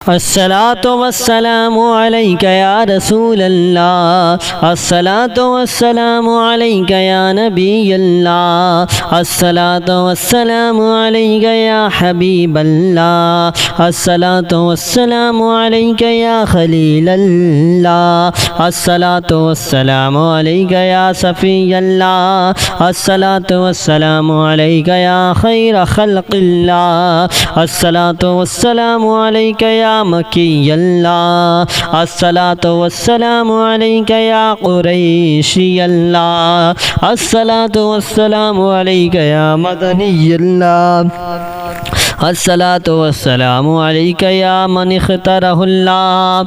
الصلاة والسلام عليك يا رسول الله الصلاة والسلام عليك يا نبي الله الصلاة والسلام عليك يا حبيب الله الصلاة والسلام عليك يا خليل الله الصلاة والسلام عليك يا صفي الله الصلاة والسلام عليك يا خير خلق الله الصلاة والسلام عليك يا مكي الله الصلاة والسلام عليك يا قريشي الله الصلاة والسلام عليك يا مدني الله الصلاة والسلام عليك يا من اختاره الله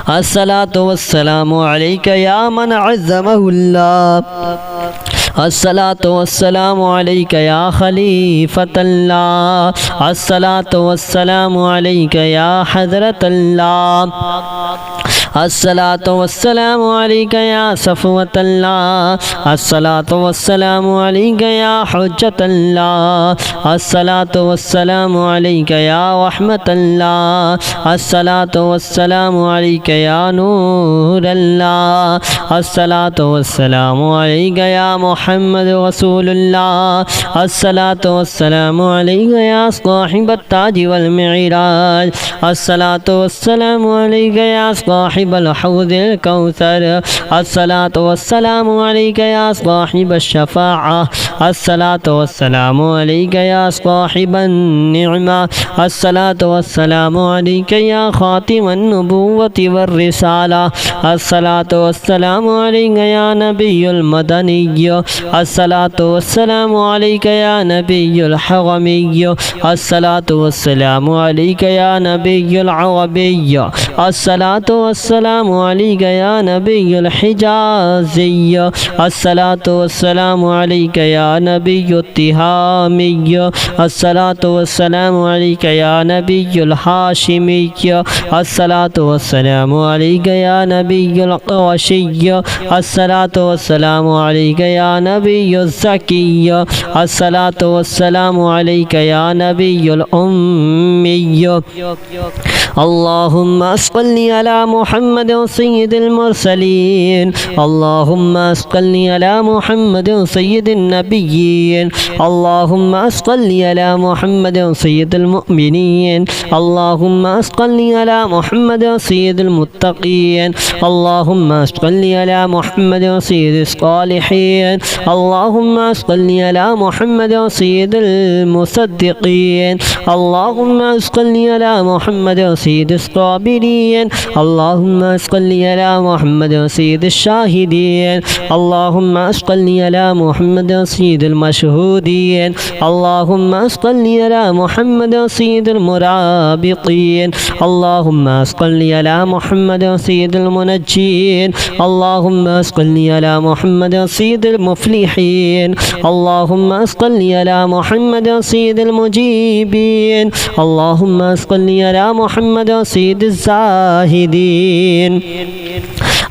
الصلاة والسلام عليك يا من عزمه الله الصلاة والسلام عليك يا خليفة الله الصلاة والسلام عليك يا حضرة الله الصلاة والسلام عليك يا صفوة الله الصلاة والسلام عليك يا حجة الله الصلاة والسلام عليك يا رحمة الله الصلاة والسلام عليك يا نور الله الصلاة والسلام عليك يا محمد رسول الله الصلاة والسلام عليك يا صاحب التاج والمعراج الصلاة والسلام عليك يا صاحب الحوض الكوثر الصلاة والسلام عليك يا صاحب الشفاعة الصلاة والسلام عليك يا صاحب النعمة الصلاة والسلام عليك يا خاتم النبوة والرسالة الصلاة والسلام عليك يا نبي المدني الصلاة والسلام عليك يا نبي الحرمي الصلاة والسلام عليك يا نبي العربي الصلاة والسلام عليك يا نبي الحجازي الصلاة والسلام عليك يا نبي التهامي الصلاة والسلام عليك يا نبي الهاشمي الصلاة والسلام عليك يا نبي القرشي الصلاة والسلام عليك يا نبي الزكي الصلاة والسلام عليك يا نبي الأمي اللهم صل على محمد سيد المرسلين اللهم صل على محمد سيد النبيين اللهم صل على محمد سيد المؤمنين اللهم صل على محمد سيد المتقين اللهم صل على محمد سيد الصالحين اللهم صل على محمد سيد المصدقين اللهم صل على محمد سيد الصابرين اللهم صل على محمد سيد الشاهدين اللهم صل على محمد سيد المشهودين اللهم صل على محمد سيد المرابطين اللهم صل على محمد سيد المنجين اللهم صل على محمد سيد المفلحين اللهم صل على محمد سيد المجيبين اللهم صل على محمد سيد الزاهدين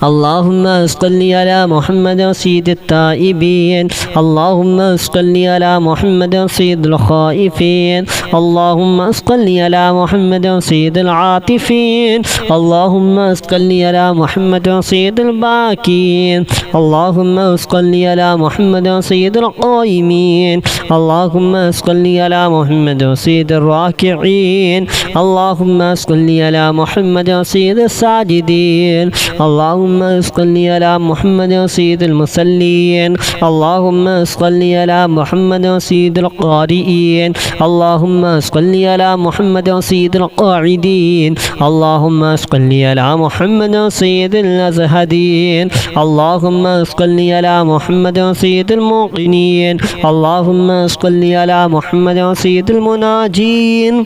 اللهم صل على محمد سيد التائبين اللهم صل على محمد سيد الخائفين اللهم صل على محمد سيد العاطفين اللهم صل على محمد سيد الباكين اللهم صل على محمد سيد القائمين اللهم صل على محمد سيد الراكعين اللهم صل على محمد سيد الساجدين اللهم صل على محمد سيد المصلين اللهم صل على محمد سيد القارئين اللهم صل على محمد سيد القاعدين اللهم صل على محمد سيد الأزهدين اللهم صل على محمد سيد الموقنين اللهم صل على محمد سيد المناجين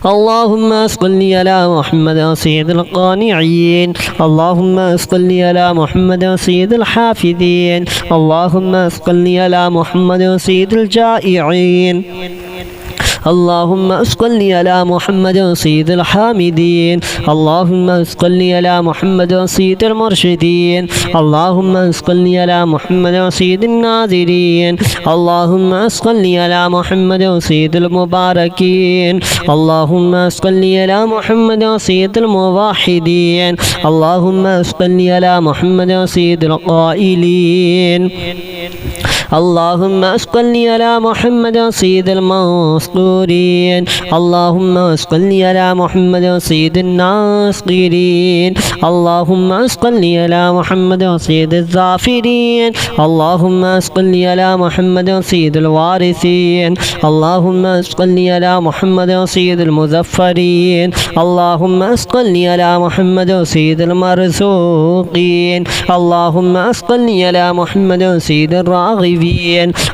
اللهم صل على محمد سيد القانعين اللهم صل على محمد سيد الحافظين اللهم صل على محمد سيد الجائعين اللهم صل على محمد سيد الحامدين اللهم صل على محمد سيد المرشدين اللهم صل على محمد سيد الناظرين اللهم صل على محمد سيد المباركين اللهم صل على محمد سيد الموحدين اللهم صل على محمد سيد القائلين اللهم صل على محمد سيد المنصورين اللهم صل على محمد سيد الناصرين اللهم صل على محمد سيد الظافرين اللهم صل على محمد سيد الوارثين اللهم صل على محمد سيد المظفرين اللهم صل على محمد سيد المرزوقين اللهم صل على محمد سيد الراغبين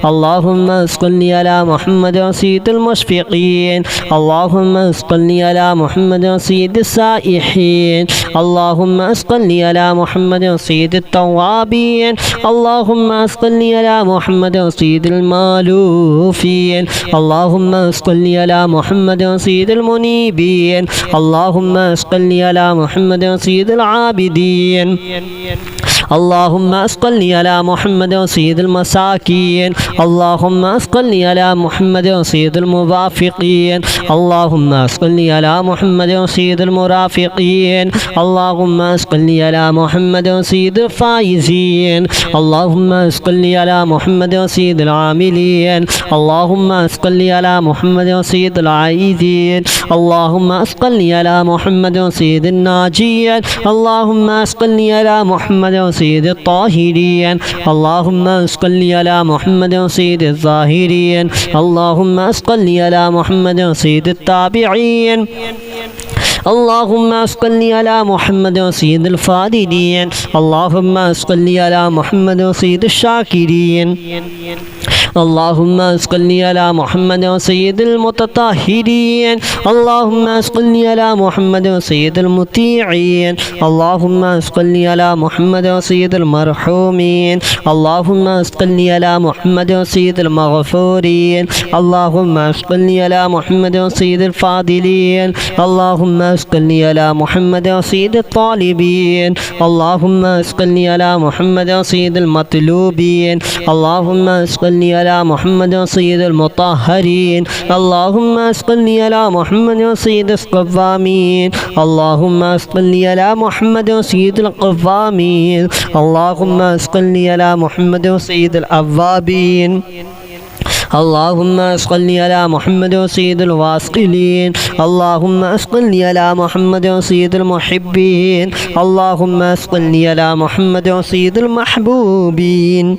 اللهم صل على محمد سيد المشفقين اللهم صل على محمد سيد السائحين اللهم صل على محمد سيد التوابين اللهم صل على محمد سيد المالوفين اللهم صل على محمد سيد المنيبين اللهم صل على محمد سيد العابدين اللهم صل على محمد سيد المساكين اللهم صل على محمد سيد الموافقين اللهم صل على محمد سيد المرافقين اللهم صل على محمد سيد الفائزين اللهم صل على محمد سيد العاملين اللهم صل على محمد سيد العائذين اللهم صل على محمد سيد الناجين اللهم صل على محمد سيد الطاهرين اللهم صل على محمد سيد الظاهرين اللهم صل على محمد سيد التابعين اللهم صل على محمد سيد الفاضلين اللهم صل على محمد سيد الشاكرين اللهم صل على محمد سيد المتطهرين اللهم صل على محمد سيد المطيعين اللهم صل على محمد سيد المرحومين اللهم صل على محمد سيد المغفورين اللهم صل على محمد سيد الفاضلين اللهم صل على محمد سيد الطالبين اللهم صل على محمد سيد المطلوبين اللهم صل على محمد سيد المطهرين اللهم صل على محمد سيد القوامين اللهم صل على محمد سيد القوامين اللهم صل على محمد سيد الأوابين اللهم صل على محمد سيد الواصلين اللهم صل على محمد سيد المحبين اللهم صل على محمد سيد المحبوبين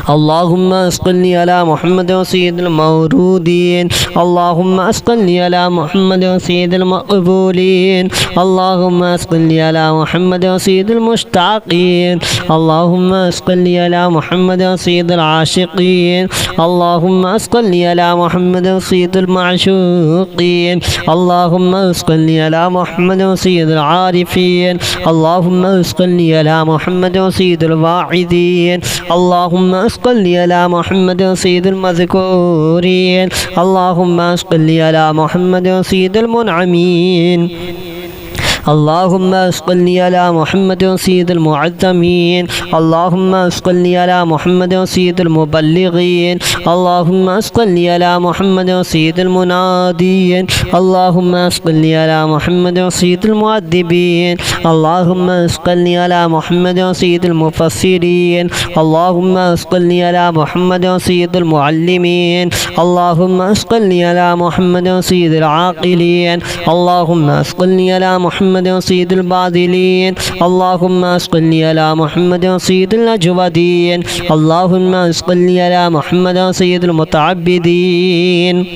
اللهم صل على محمد سيد المورودين اللهم صل على محمد سيد المقبولين اللهم صل على محمد سيد المشتاقين اللهم صل على محمد سيد العاشقين اللهم صل على محمد سيد المعشوقين اللهم صل على محمد سيد العارفين اللهم صل على محمد سيد الواعظين اللهم صل على محمد سيد المذكورين اللهم صل على محمد سيد المنعمين اللهم صل على محمد سيد المعظمين اللهم صل على محمد سيد المبلغين اللهم صل على محمد سيد المنادين اللهم صل على محمد سيد المؤدبين اللهم صل على محمد سيد المفسرين اللهم صل على محمد سيد المعلمين اللهم صل على محمد سيد العاقلين اللهم صل على محمد سيد الباذلين اللهم صل على محمد سيد الأجودين اللهم صل على محمد سيد المتعبدين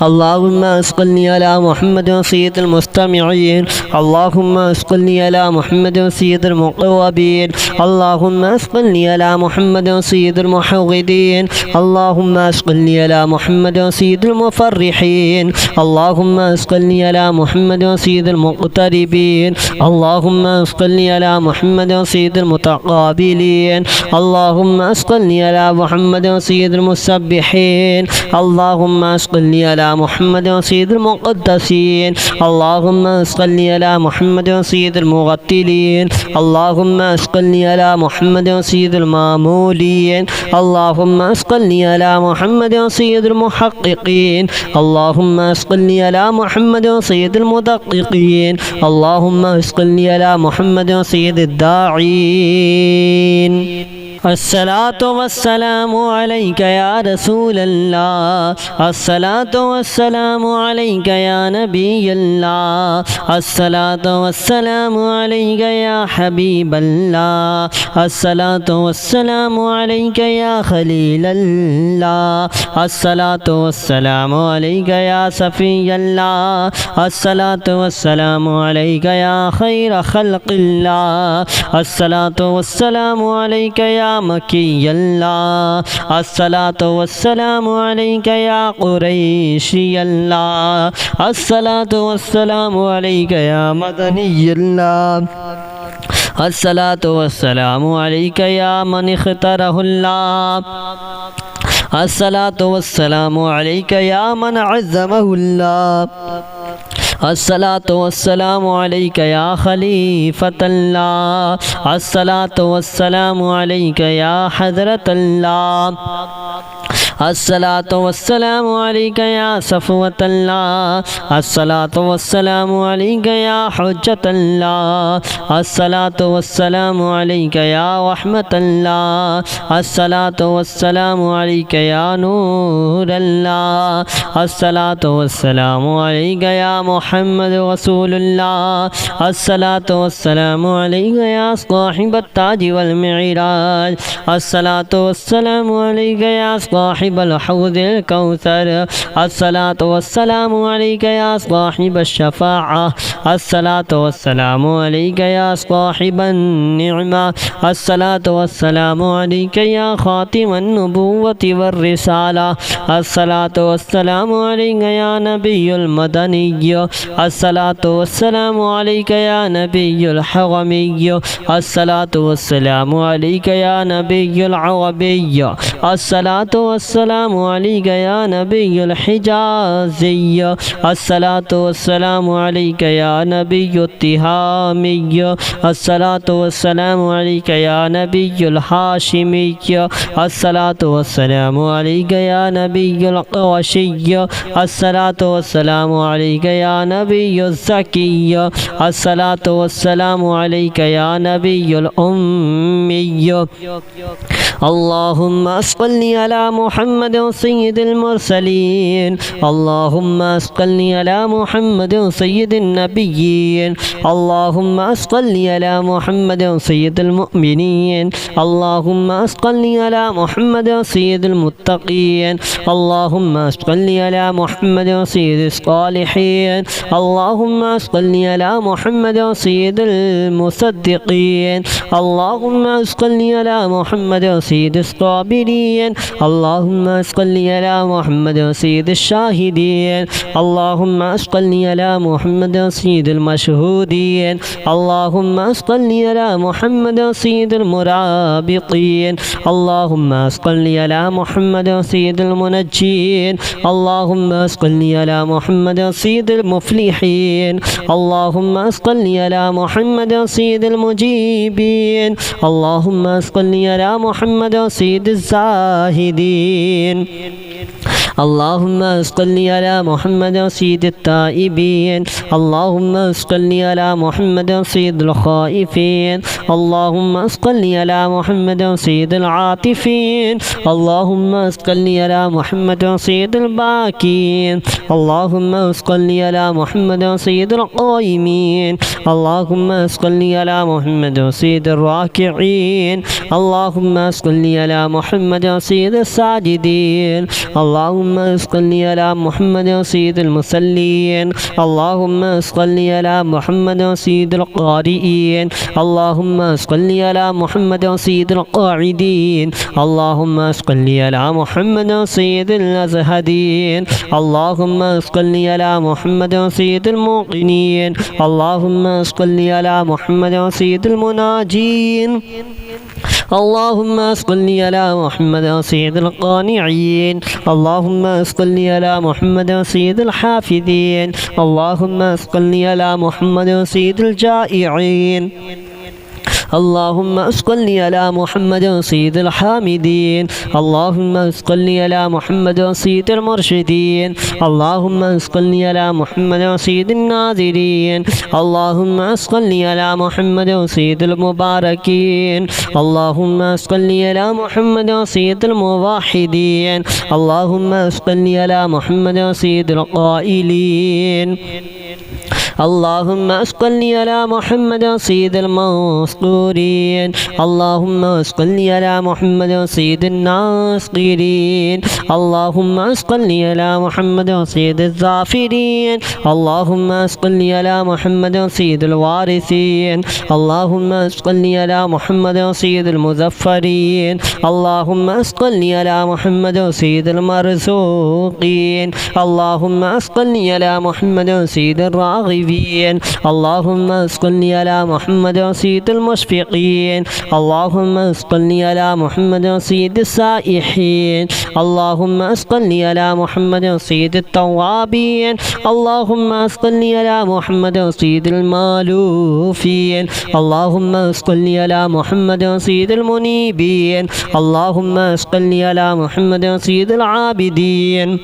اللهم صل على محمد سيد المستمعين اللهم صل على محمد سيد المقربين اللهم صل على محمد سيد المحوذين اللهم صل على محمد سيد المفرحين اللهم صل على محمد سيد المقتربين اللهم صل على محمد سيد المتقابلين اللهم صل على محمد سيد المسبحين اللهم صل على محمد سيد المقدسين اللهم صل على محمد سيد المغتلين اللهم صل على محمد سيد المامولين اللهم صل على محمد سيد المحققين اللهم صل على محمد سيد المدققين اللهم صل على محمد سيد الداعين الصلاة والسلام عليك يا رسول الله الصلاة والسلام عليك يا نبي الله الصلاة والسلام عليك يا حبيب الله الصلاة والسلام عليك يا خليل الله الصلاة والسلام عليك يا صفي الله الصلاة والسلام عليك يا خير خلق الله الصلاة والسلام عليك يا مكي الله الصلاة والسلام عليك يا قريشي الله الصلاة والسلام عليك يا مدني الله الصلاة والسلام عليك يا من اختاره الله الصلاة والسلام عليك يا من عزمه الله الصلاة والسلام عليك يا خليفة الله الصلاة والسلام عليك يا حضرة الله الصلاة والسلام عليك يا صفوة الله الصلاة والسلام عليك يا حجة الله الصلاة والسلام عليك يا رحمة الله الصلاة والسلام عليك يا نور الله الصلاة والسلام عليك يا محمد رسول الله الصلاة والسلام عليك يا صاحب التاج والمعراج الصلاة والسلام عليك يا صاحب الحوض الكوثر الصلاة والسلام عليك يا صاحب الشفاعة الصلاة والسلام عليك يا صاحب النعمة الصلاة والسلام عليك يا خاتم النبوة والرسالة الصلاة والسلام عليك يا نبي المدني الصلاة والسلام عليك يا نبي الحرمي الصلاة والسلام عليك يا نبي العربي الصلاة والسلام عليك يا نبي الحجازي الصلاة والسلام عليك يا نبي التهامي الصلاة والسلام عليك يا نبي الهاشمي الصلاة والسلام عليك يا نبي القرشي الصلاة والسلام عليك يا نبي الزكي الصلاة والسلام عليك يا نبي الأمي اللهم صل على محمد سيد المرسلين اللهم صل على محمد سيد النبيين اللهم صل على محمد سيد المؤمنين اللهم صل على محمد سيد المتقين اللهم صل على محمد سيد الصالحين اللهم صل على محمد سيد المصدقين اللهم صل على محمد سيد الصابرين اللهم صل على محمد سيد الشاهدين اللهم صل على محمد سيد المشهودين اللهم صل على محمد سيد المرابطين اللهم صل على محمد سيد المنجين اللهم صل على محمد سيد المفلحين اللهم صل على محمد سيد المجيبين اللهم صل على محمد سيد الزاهدين اللهم صل على محمد سيد التائبين اللهم صل على محمد سيد الخائفين اللهم صل على محمد سيد العاطفين اللهم صل على محمد سيد الباكين اللهم صل على محمد سيد القائمين اللهم صل على محمد سيد الراكعين اللهم صل على محمد سيد الساجدين اللهم اللهم صل على محمد سيد المصلين اللهم صل على محمد سيد القارئين اللهم صل على محمد سيد القاعدين اللهم صل على محمد سيد الأزهدين اللهم صل على محمد سيد الموقنين اللهم صل على محمد سيد المناجين اللهم صل على محمد سيد القانعين اللهم صل على محمد سيد الحافظين اللهم صل على محمد سيد الجائعين اللهم صل على محمد سيد الحامدين اللهم صل على محمد سيد المرشدين اللهم صل على محمد سيد الناذرين اللهم صل على محمد سيد المباركين اللهم صل على محمد سيد الموحدين اللهم صل على محمد سيد القائلين اللهم صل على محمد سيد المذكورين اللهم صل على محمد سيد الناصرين اللهم صل على محمد سيد الظافرين اللهم صل على محمد سيد الوارثين اللهم صل على محمد سيد المظفرين اللهم صل على محمد سيد المرزوقين اللهم صل على محمد سيد الراغبين اللهم صل على محمد سيد المشفقين اللهم صل على محمد سيد السائحين اللهم صل على محمد سيد التوابين اللهم صل على محمد سيد المالوفين اللهم صل على محمد سيد المنيبين اللهم صل على محمد سيد العابدين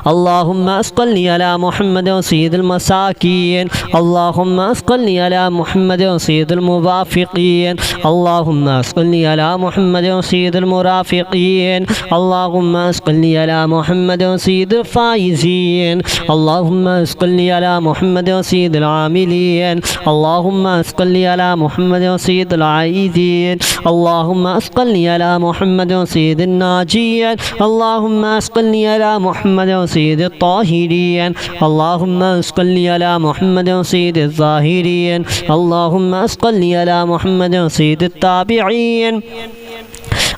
اللهم صل على محمد سيد المساكين اللهم صل على محمد سيد الموافقين اللهم صل على محمد سيد المرافقين اللهم صل على محمد سيد الفائزين اللهم صل على محمد سيد العاملين اللهم صل على محمد سيد العائدين اللهم صل على محمد سيد الناجين اللهم صل على محمد سيد الطاهرين اللهم صل على محمد سيد الظاهرين اللهم صل على محمد سيد التابعين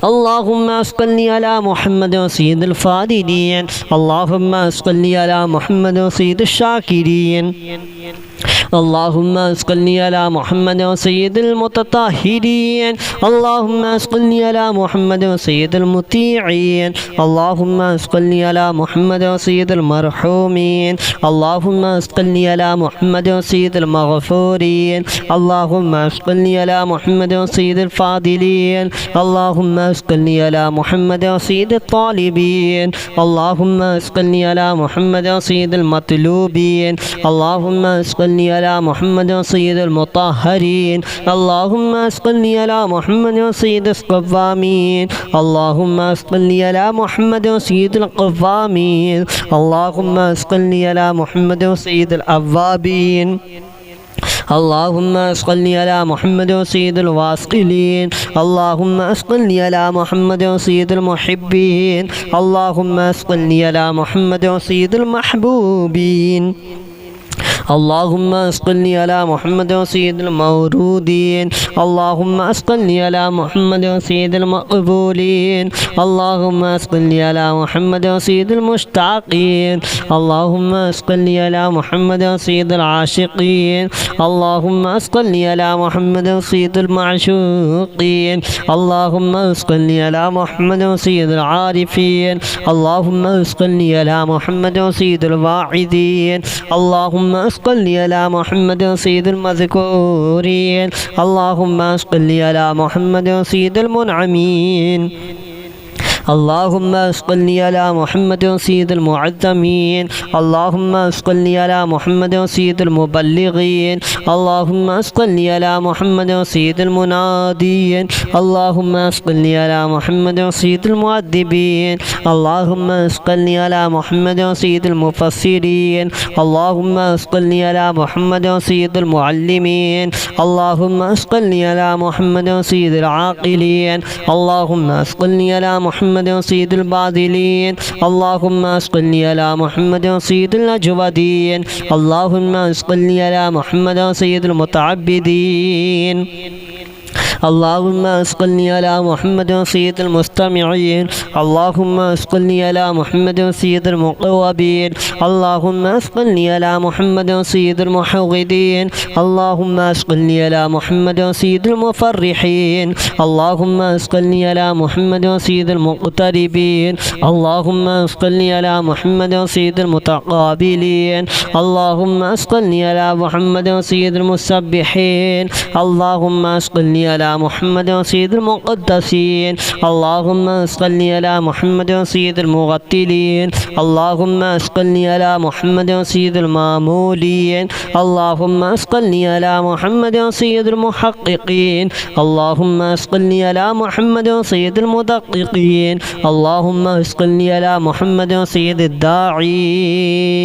اللهم صل على محمد سيد الفاضلين اللهم صل على محمد سيد الشاكرين اللهم صل على محمد سيد المتطهرين اللهم صل على محمد سيد المطيعين اللهم صل على محمد سيد المرحومين اللهم صل على محمد سيد المغفورين اللهم صل على محمد سيد الفاضلين اللهم صل على محمد سيد الطالبين اللهم صل على محمد سيد المطلوبين اللهم صل على محمد سيد المطهرين اللهم صل على محمد سيد القوامين اللهم صل على محمد سيد القوامين اللهم صل على محمد سيد الأوابين اللهم صل على محمد سيد الواصلين اللهم صل على محمد سيد المحبين اللهم صل على محمد سيد المحبوبين اللهم صل على محمد سيد المورودين اللهم صل على محمد سيد المقبولين اللهم صل على محمد سيد المشتاقين اللهم صل على محمد سيد العاشقين اللهم صل على محمد سيد المعشوقين اللهم صل على محمد سيد العارفين اللهم صل على محمد سيد الواعظين اللهم صل على محمد سيد المذكورين اللهم صل على محمد سيد المنعمين اللهم صل على محمد سيد المعظمين اللهم صل على محمد سيد المبلغين اللهم صل على محمد سيد المنادين اللهم صل على محمد سيد المؤدبين اللهم صل على محمد سيد المفسرين اللهم صل على محمد سيد المعلمين اللهم صل على محمد سيد العاقلين اللهم صل على محمد محمد سيد الباذلين اللهم صل على محمد سيد الأجودين اللهم صل على محمد سيد المتعبدين اللهم صل على محمد سيد المستمعين اللهم صل على محمد سيد المقربين اللهم صل على محمد سيد المحوذين اللهم صل على محمد سيد المفرحين اللهم صل على محمد سيد المقتربين اللهم صل على محمد سيد المتقابلين اللهم صل على محمد سيد المسبحين اللهم صل على محمد سيد المقدسين اللهم صل على محمد سيد المغتلين اللهم صل على محمد سيد المامولين اللهم صل على محمد سيد المحققين اللهم صل على محمد سيد المدققين اللهم صل على محمد سيد الداعين